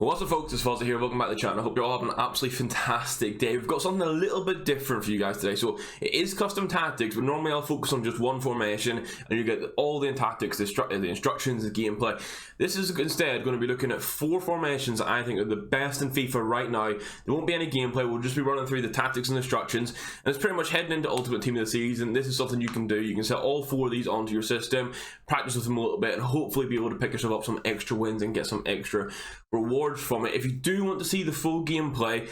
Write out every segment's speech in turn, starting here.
What's up folks, it's Fozzie here, welcome back to the channel. I hope you're all having an absolutely fantastic day. We've got something a little bit different for you guys today. So it is custom tactics, but normally I'll focus on just one formation and you get all the tactics, the instructions, the gameplay. This is instead going to be looking at 4 formations that I think are the best in FIFA right now. There won't be any gameplay, we'll just be running through the tactics and instructions, and it's pretty much heading into Ultimate Team of the Season. This is something you can do. You can set all 4 of these onto your system, practice with them a little bit, and hopefully be able to pick yourself up some extra wins and get some extra rewards from it. If you do want to see the full gameplay,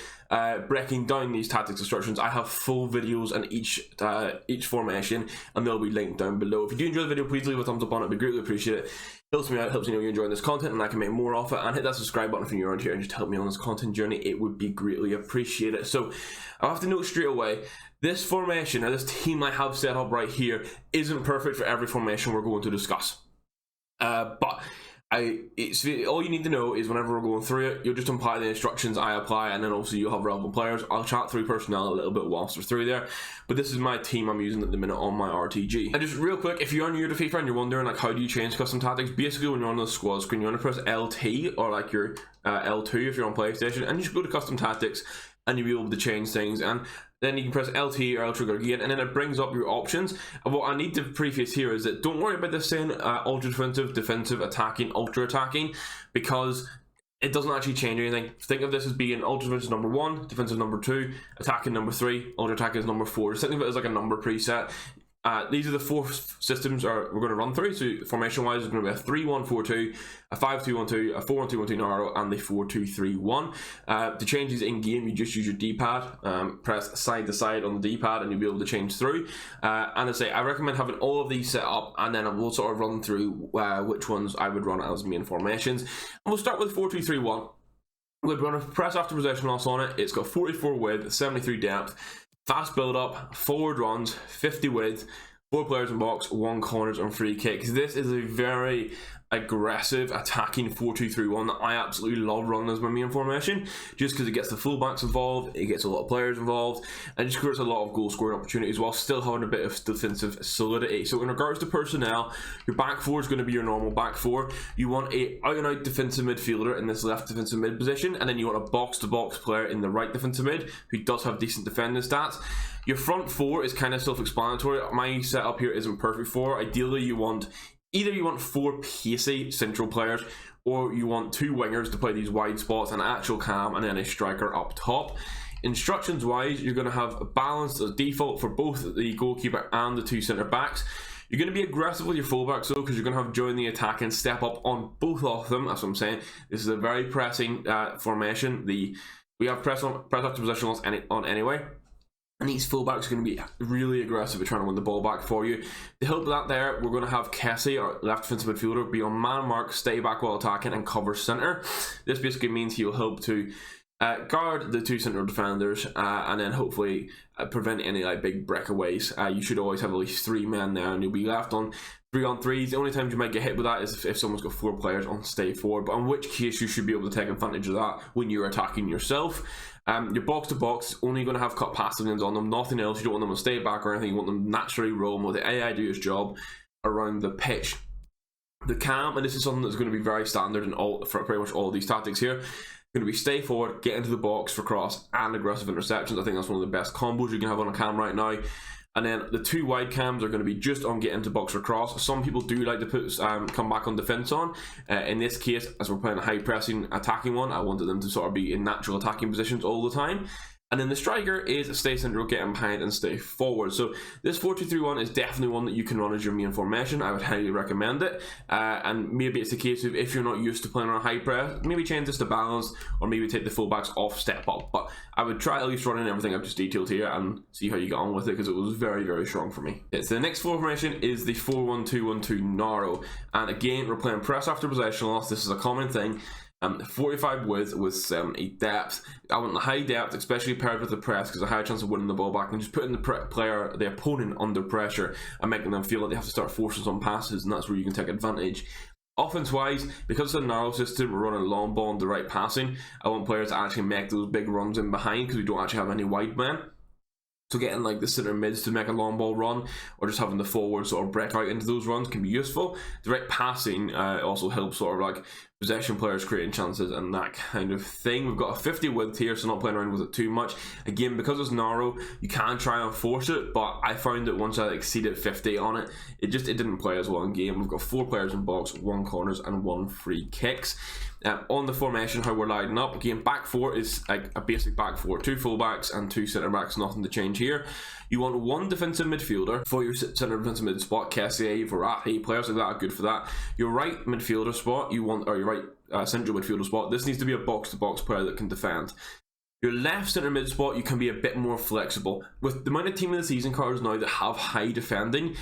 breaking down these tactics instructions, I have full videos on each formation, and they'll be linked down below. If you do enjoy the video, please leave a thumbs up on it. It'd be greatly appreciated. Helps me out, helps me know you're enjoying this content, and I can make more of it. And hit that subscribe button if you're around here and just help me on this content journey. It would be greatly appreciated. So I have to note straight away, this formation, or this team I have set up right here, isn't perfect for every formation we're going to discuss. But all you need to know is whenever we're going through it, you'll just apply the instructions I apply, and then also you'll have relevant players. I'll chat through personnel a little bit whilst we're through there, but this is my team I'm using at the minute on my RTG. And just real quick, if you're new to FIFA and you're wondering like how do you change custom tactics, basically when you're on the squad screen, you want to press LT or like your L2 if you're on PlayStation, and you just go to custom tactics and you'll be able to change things, and then you can press LT or L trigger again, and then it brings up your options. And what I need to preface here is that don't worry about this saying ultra defensive, defensive, attacking, ultra attacking, because it doesn't actually change anything. Think of this as being ultra defensive number 1, defensive number 2, attacking number 3, ultra attacking is number 4. Just think of it as like a number preset. These are the 4 systems we're going to run through. So formation wise, it's going to be a 3-1-4-2, a 5-2-1-2, a 4-1-2-1-2 narrow, and the 4-2-3-1. To change these in game, you just use your D-pad, press side to side on the D-pad, and you'll be able to change through. And I say I recommend having all of these set up, and then we'll sort of run through which ones I would run as main formations. And we'll start with 4-2-3-1. We're going to press after possession loss on it. It's got 44 width, 73 depth. Fast build up, forward runs, 50 width, 4 players in box, 1 corners and free kicks. This is a very aggressive attacking 4-2-3-1 that I absolutely love running as my main formation, just because it gets the fullbacks involved, it gets a lot of players involved, and just creates a lot of goal scoring opportunities while still having a bit of defensive solidity. So in regards to personnel, your back 4 is going to be your normal back 4. You want a out and out defensive midfielder in this left defensive mid position, and then you want a box to box player in the right defensive mid who does have decent defending stats. Your front 4 is kind of self-explanatory. My setup here isn't perfect for. Ideally you want either 4 pacey central players, or you want 2 wingers to play these wide spots, an actual cam, and then a striker up top. Instructions wise, you're going to have a balance as default for both the goalkeeper and the 2 centre backs. You're going to be aggressive with your fullbacks though, because you're going to have join the attack and step up on both of them. That's what I'm saying. This is a very pressing formation. We have press after possession loss on anyway. And these fullbacks are going to be really aggressive at trying to win the ball back for you. To help that there, we're going to have Kessie, our left defensive midfielder, be on man mark, stay back while attacking, and cover centre. This basically means he'll help to guard the 2 central defenders, and then hopefully prevent any like big breakaways. You should always have at least 3 men there, and you'll be left on 3-on-3s. The only times you might get hit with that is if someone's got 4 players on stay forward, but in which case you should be able to take advantage of that when you're attacking yourself. Your box to box is only going to have cut passive lanes on them, nothing else. You don't want them to stay back or anything. You want them naturally roam with the AI do its job around the pitch. The cam, and this is something that's going to be very standard in for pretty much all of these tactics here, going to be stay forward, get into the box for cross and aggressive interceptions. I think that's one of the best combos you can have on a cam right now. And then the 2 wide cams are going to be just on get into box or cross. Some people do like to put come back on defense on. In this case, as we're playing a high pressing attacking one, I wanted them to sort of be in natural attacking positions all the time. And then the striker is stay central, get in behind, and stay forward. So this 4-2-3-1 is definitely one that you can run as your main formation. I would highly recommend it. And maybe it's a case of if you're not used to playing on a high press, maybe change this to balance, or maybe take the fullbacks off, step up. But I would try at least running everything I've just detailed here and see how you get on with it, because it was very, very strong for me. So the next formation is the 4-1-2-1-2 narrow. And again, we're playing press after possession loss. This is a common thing. 45 width with 70 depth. I want the high depth, especially paired with the press, because a high chance of winning the ball back, and just putting the opponent under pressure and making them feel like they have to start forcing some passes, and that's where you can take advantage. Offense wise, because it's a narrow system, we're running long ball and the right passing. I want players to actually make those big runs in behind, because we don't actually have any wide men. So getting like the center mids to make a long ball run, or just having the forwards sort of break out into those runs can be useful. The right passing also helps sort of like possession players creating chances and that kind of thing. We've got a 50 width here, so not playing around with it too much. Again, because it's narrow, you can try and force it, but I found that once I exceeded 50 on it, it didn't play as well in game. We've got 4 players in box, 1 corners and 1 free kicks. On the formation, how we're lining up, again, back 4 is like a basic back 4, 2 fullbacks and 2 centre backs, nothing to change here. You want 1 defensive midfielder for your centre defensive mid spot. Kessie, Verratti, players like that are good for that. Your right midfielder spot, or your right central midfielder spot, this needs to be a box-to-box player that can defend. Your left centre mid spot, you can be a bit more flexible. With the amount of team of the season cards now that have high defending,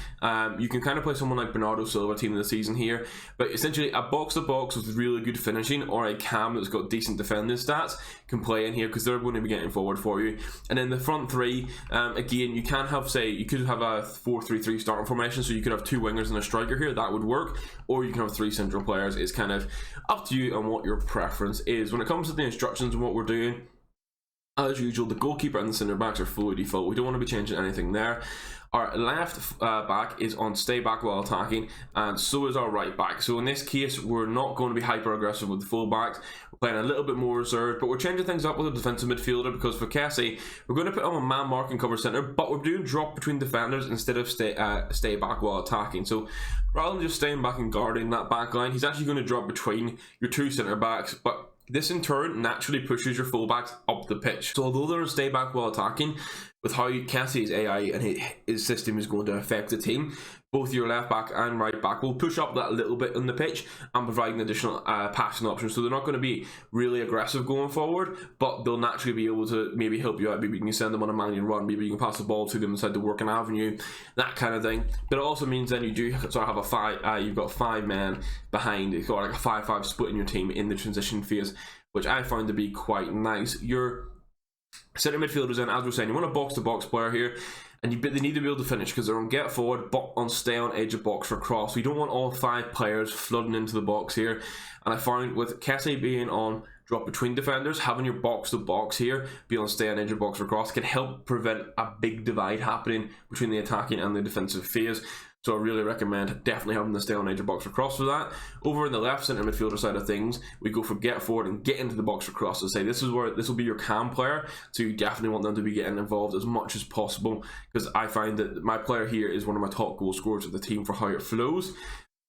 you can kind of play someone like Bernardo Silva, team of the season here, but essentially a box to box with really good finishing, or a cam that's got decent defending stats can play in here because they're going to be getting forward for you. And then the front 3, again, you can have, say, you could have a 4-3-3 starting formation, so you could have 2 wingers and a striker here, that would work, or you can have 3 central players. It's kind of up to you on what your preference is. When it comes to the instructions and what we're doing, as usual, the goalkeeper and the centre backs are fully default. We don't want to be changing anything there. Our left back is on stay back while attacking, and so is our right back. So in this case, we're not going to be hyper aggressive with the full backs. We're playing a little bit more reserved, but we're changing things up with a defensive midfielder because for Kessie, we're going to put on a man mark and cover centre, but we're doing drop between defenders instead of stay back while attacking. So rather than just staying back and guarding that back line, he's actually going to drop between your 2 centre backs, but this in turn naturally pushes your fullbacks up the pitch. So although they're going to stay back while attacking, with how Cassie's AI and his system is going to affect the team, both your left back and right back will push up that little bit on the pitch and provide an additional passing option. So they're not going to be really aggressive going forward, but they'll naturally be able to maybe help you out. Maybe you can send them on a manual run, maybe you can pass the ball to them inside the working avenue, that kind of thing. But it also means then you do sort of have a 5, you've got 5 men behind. You've got like a 5-5 split in your team in the transition phase, which I found to be quite nice. Your centre midfielders, then, as we're saying, you want a box-to-box player here, and they need to be able to finish because they're on get forward, but on stay on edge of box for cross. We don't want all 5 players flooding into the box here. And I found with Kessie being on drop between defenders, having your box-to-box here, be on stay on edge of box for cross, can help prevent a big divide happening between the attacking and the defensive phase. So I really recommend definitely having the stay on edge of box for cross for that. Over in the left centre midfielder side of things, we go for get forward and get into the box for cross. So say this will be your cam player, so you definitely want them to be getting involved as much as possible, because I find that my player here is one of my top goal scorers of the team for how it flows.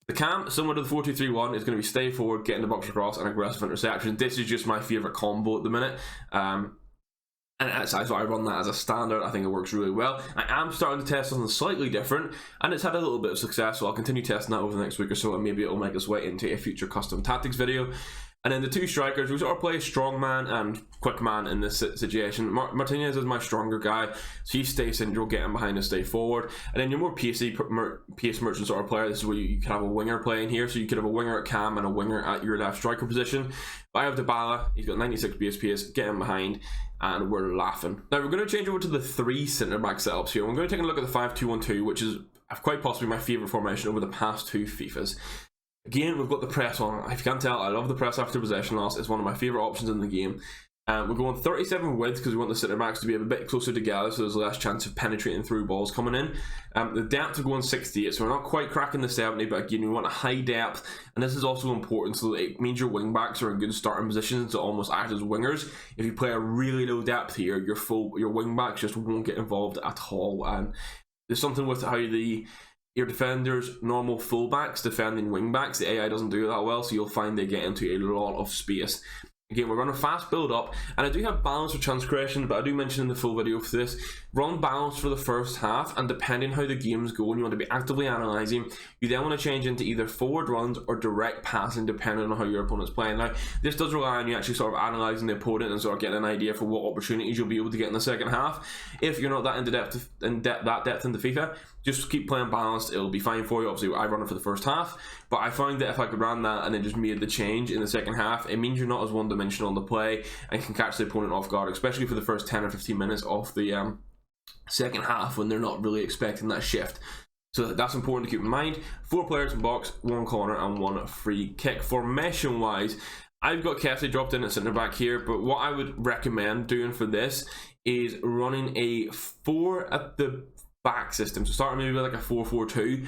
The cam, similar to the 4-2-3-1, is going to be stay forward, get in the box for cross, and aggressive interception. This is just my favourite combo at the minute. And that's why I run that as a standard. I think it works really well. I am starting to test something slightly different, and it's had a little bit of success, so I'll continue testing that over the next week or so, and maybe it'll make its way into a future custom tactics video. And then the 2 strikers, we sort of play strong man and quick man in this situation. Martinez is my stronger guy, so he stays central, getting behind and stay forward. And then your more pace merchant sort of player, this is where you can have a winger playing here, so you could have a winger at cam and a winger at your left striker position. But I have Dybala, he's got 96 base pace, getting behind, and we're laughing. Now we're going to change over to the 3 centre back setups here. We're going to take a look at the 5-2-1-2, which is quite possibly my favourite formation over the past 2 FIFAs. Again, we've got the press on. If you can't tell, I love the press after possession loss. It's one of my favourite options in the game. We're going 37 width because we want the centre backs to be a bit closer together, so there's less chance of penetrating through balls coming in. The depth, we're going 68, so we're not quite cracking the 70, but again, we want a high depth, and this is also important, so it means your wing backs are in good starting positions to almost act as wingers. If you play a really low depth here, your wing backs just won't get involved at all. And there's something with how your defenders, normal fullbacks defending wingbacks, the AI doesn't do that well, so you'll find they get into a lot of space. Again, we're running a fast build up, and I do have balance for chance creation, but I do mention in the full video for this, run balance for the first half, and depending how the game's going, you want to be actively analysing. You then want to change into either forward runs or direct passing, depending on how your opponent's playing. Now, this does rely on you actually sort of analysing the opponent and sort of getting an idea for what opportunities you'll be able to get in the second half. If you're not that into depth into FIFA, just keep playing balanced, it'll be fine for you. Obviously, I run it for the first half, but I found that if I could run that and then just made the change in the second half, it means you're not as one-dimensional on the play and can catch the opponent off guard, especially for the first 10 or 15 minutes of the second half when they're not really expecting that shift. So that's important to keep in mind. 4 players in box, 1 corner and 1 free kick. Formation wise, I've got Kessie dropped in at centre back here, but what I would recommend doing for this is running a 4 at the back system. So starting maybe with like a 4-4-2,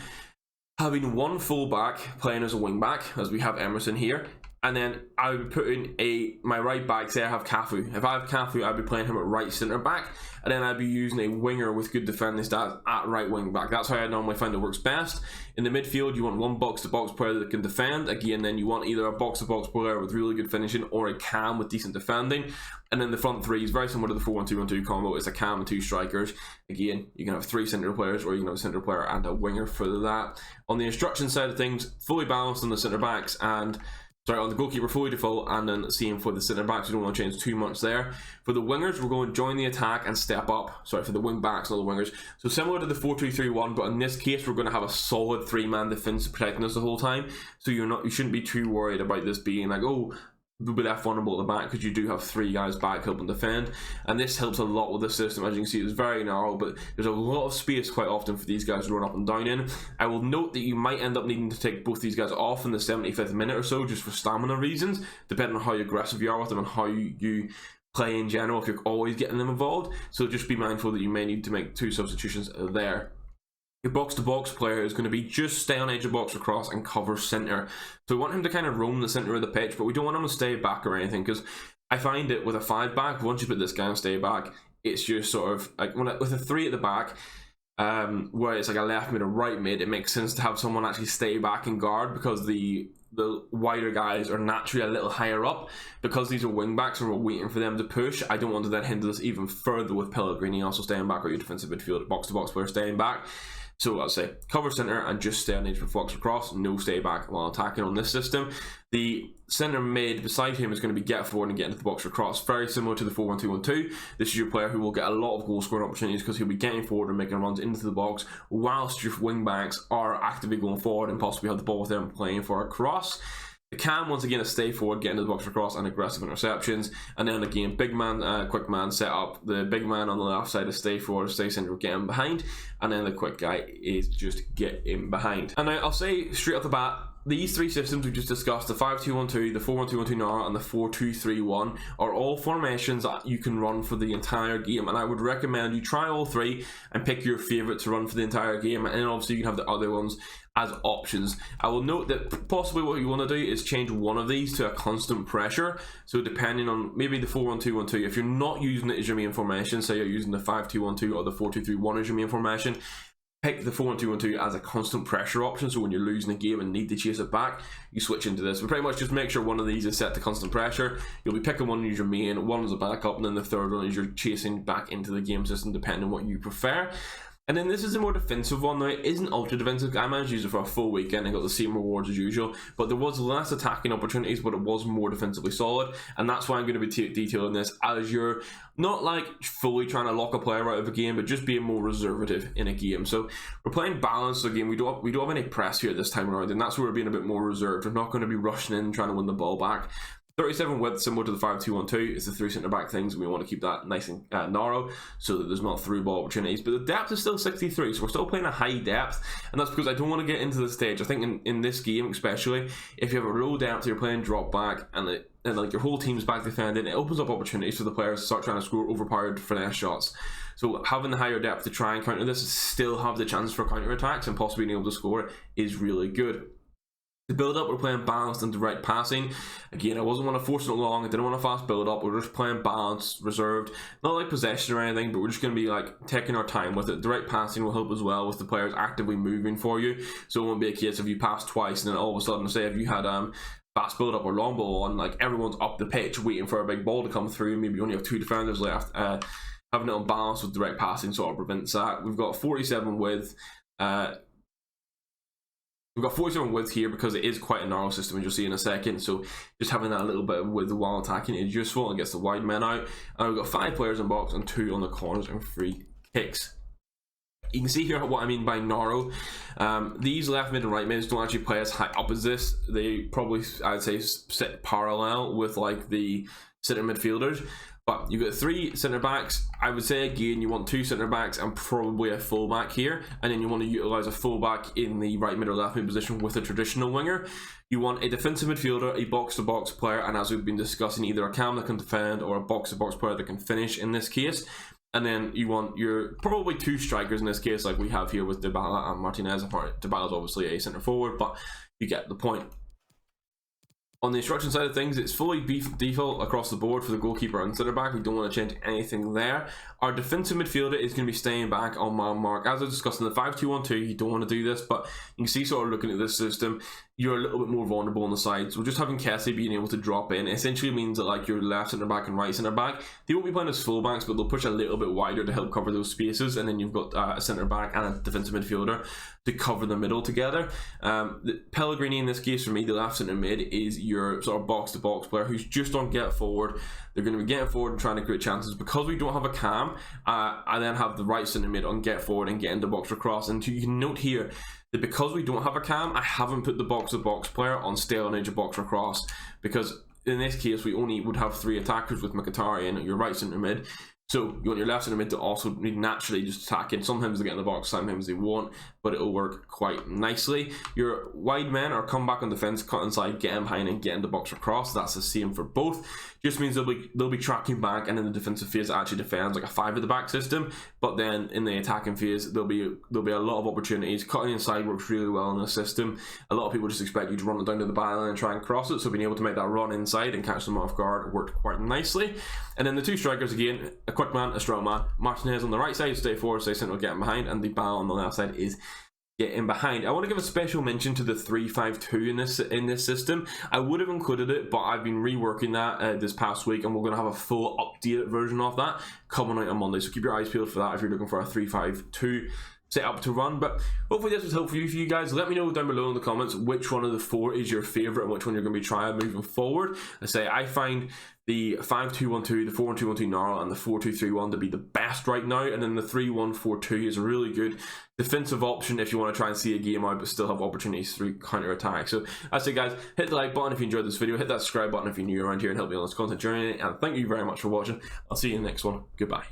having 1 full back playing as a wing back, as we have Emerson here, And then I would put in my right back. Say I have Cafu. If I have Cafu, I'd be playing him at right centre back, and then I'd be using a winger with good defending stats at right wing back. That's how I normally find it works best. In the midfield, you want one box-to-box player that can defend. Again, then you want either a box-to-box player with really good finishing or a cam with decent defending. And then the front three is very similar to the 4-1-2-1-2 combo. It's a cam and two strikers. Again, you can have three centre players, or you can have a centre player and a winger for that. On the instruction side of things, fully balanced on the centre backs and on the goalkeeper fully default, and then same for the centre backs. We don't want to change too much there. For the wingers, we're going to join the attack and step up. Sorry, for the wing backs, not the wingers. So similar to the 4-2-3-1, but in this case, we're going to have a solid three-man defense protecting us the whole time. So you shouldn't be too worried about this being like, oh, we'll be left vulnerable at the back, because you do have three guys back helping defend, and this helps a lot with the system. As you can see, it's very narrow, but there's a lot of space quite often for these guys to run up and down in. I will note that you might end up needing to take both these guys off in the 75th minute or so, just for stamina reasons, depending on how aggressive you are with them and how you play in general, if you're always getting them involved. So just be mindful that you may need to make two substitutions there. Your box-to-box player is going to be just stay on edge of box across and cover centre. So we want him to kind of roam the centre of the pitch, but we don't want him to stay back or anything, because I find it with a 5-back, once you put this guy on stay back, it's just sort of like with a 3 at the back, where it's like a left mid or right mid, it makes sense to have someone actually stay back and guard, because the wider guys are naturally a little higher up. Because these are wing backs and we're waiting for them to push, I don't want to then hinder this even further with Pellegrini also staying back, or your defensive midfield box-to-box player staying back. So I'll say cover centre and just stay on edge for flux across, no stay back while attacking on this system. The centre mid beside him is going to be get forward and get into the box across, very similar to the 4-1-2-1-2. This is your player who will get a lot of goal scoring opportunities, because he'll be getting forward and making runs into the box, whilst your wing backs are actively going forward and possibly have the ball with them playing for a cross. The cam, once again, is stay forward, get into the box across, and aggressive interceptions. And then again, big man, quick man set up. The big man on the left side is stay forward, stay centre, get in behind. And then the quick guy is just get in behind. And now I'll say straight off the bat, these three systems we just discussed, the 5-2-1-2, the 4-1-2-1-2 now, and the 4-2-3-1, are all formations that you can run for the entire game. And I would recommend you try all three and pick your favourite to run for the entire game. And then obviously you can have the other ones as options. I will note that possibly what you want to do is change one of these to a constant pressure. So depending on maybe the 4-1-2-1-2, if you're not using it as your main formation, say you're using the 5-2-1-2 or the 4-2-3-1 as your main formation, pick the 4-1-2-1-2 as a constant pressure option. So when you're losing a game and need to chase it back, you switch into this. But pretty much just make sure one of these is set to constant pressure. You'll be picking one as your main, one as a backup, and then the third one is you're chasing back into the game system, depending on what you prefer. And then this is a more defensive one. Now, it isn't ultra defensive. I managed to use it for a full weekend and got the same rewards as usual, but there was less attacking opportunities, but it was more defensively solid. And that's why I'm going to be detailing this, as you're not like fully trying to lock a player out of a game, but just being more reservative in a game. So we're playing balanced again. We don't have any press here this time around, and that's where we're being a bit more reserved. We're not going to be rushing in trying to win the ball back. 37 width, similar to the 5-2-1-2. It's the three centre back things, and we want to keep that nice and narrow so that there's not through ball opportunities. But the depth is still 63, so we're still playing a high depth, and that's because I don't want to get into the stage. I think in this game especially, if you have a low depth, you're playing drop back, and like your whole team's back defending, it opens up opportunities for the players to start trying to score overpowered finesse shots. So having the higher depth to try and counter this, still have the chance for counter attacks and possibly being able to score, is really good. The build up, we're playing balanced and direct passing. Again, I wasn't want to force it along. I didn't want a fast build up. We're just playing balanced, reserved, not like possession or anything, but we're just going to be like taking our time with it. Direct passing will help as well with the players actively moving for you. So it won't be a case of you pass twice and then all of a sudden, say if you had fast build up or long ball on, like everyone's up the pitch waiting for a big ball to come through. Maybe you only have two defenders left. Having it on balance with direct passing sort of prevents that. We've got 47 width. We've got 47 width here because it is quite a narrow system, as you'll see in a second. So just having that little bit of width while attacking is useful and gets the wide men out. And we've got 5 players in box and 2 on the corners and 3 kicks. You can see here what I mean by narrow. These left mid and right mids don't actually play as high up as this. They probably, I'd say, sit parallel with like the centre midfielders. But you've got 3 centre backs. I would say again, you want 2 centre backs and probably a full back here, and then you want to utilise a full back in the right mid or left mid position with a traditional winger. You want a defensive midfielder, a box to box player, and as we've been discussing, either a cam that can defend or a box to box player that can finish in this case. And then you want your probably 2 strikers in this case, like we have here with Dybala and Martinez. Dybala's obviously a centre forward, but you get the point. On the instruction side of things, it's fully default across the board for the goalkeeper and centre back. We don't want to change anything there. Our defensive midfielder is going to be staying back on man mark. As I discussed in the 5-2-1-2, you don't want to do this, but you can see, sort of looking at this system, you're a little bit more vulnerable on the side. So just having Kessie being able to drop in essentially means that like your left centre back and right centre back, they won't be playing as fullbacks, but they'll push a little bit wider to help cover those spaces, and then you've got a centre back and a defensive midfielder to cover the middle together. Pellegrini in this case for me, the left centre mid, is your sort of box to box player who's just on get forward. They're going to be getting forward and trying to create chances. Because we don't have a cam, I then have the right centre mid on get forward and get into box or cross. And you can note here that because we don't have a cam, I haven't put the box to box player on stay on edge of box or cross, because in this case we only would have 3 attackers with Mkhitaryan at your right centre mid. So you want your left centre mid to also naturally just attack in. Sometimes they get in the box, sometimes they won't, but it'll work quite nicely. Your wide men are come back on defence, cut inside, get in behind and get into box or cross. That's the same for both. Just means they'll be tracking back, and in the defensive phase it actually defends like a 5 at the back system. But then in the attacking phase there'll be a lot of opportunities. Cutting inside works really well in the system. A lot of people just expect you to run it down to the byline and try and cross it, so being able to make that run inside and catch them off guard worked quite nicely. And then the 2 strikers again, a quick man, a strong man. Martinez on the right side, stay forward, stay central, getting behind, and the ball on the left side is getting behind. I want to give a special mention to the 3-5-2 in this system. I would have included it, but I've been reworking that this past week, and we're going to have a full updated version of that coming out on Monday. So keep your eyes peeled for that if you're looking for a 3-5-2 set up to run. But hopefully this was helpful for you guys. Let me know down below in the comments which one of the 4 is your favorite and which one you're going to be trying moving forward. I find the 5-2-1-2, the 4-1-2-1-2 Gnarl, and the 4-2-3-1 to be the best right now, and then the 3-1-4-2 is a really good defensive option if you want to try and see a game out but still have opportunities through counter attack. So I say guys, hit the like button if you enjoyed this video, hit that subscribe button if you're new around here and help me on this content journey, and thank you very much for watching. I'll see you in the next one. Goodbye.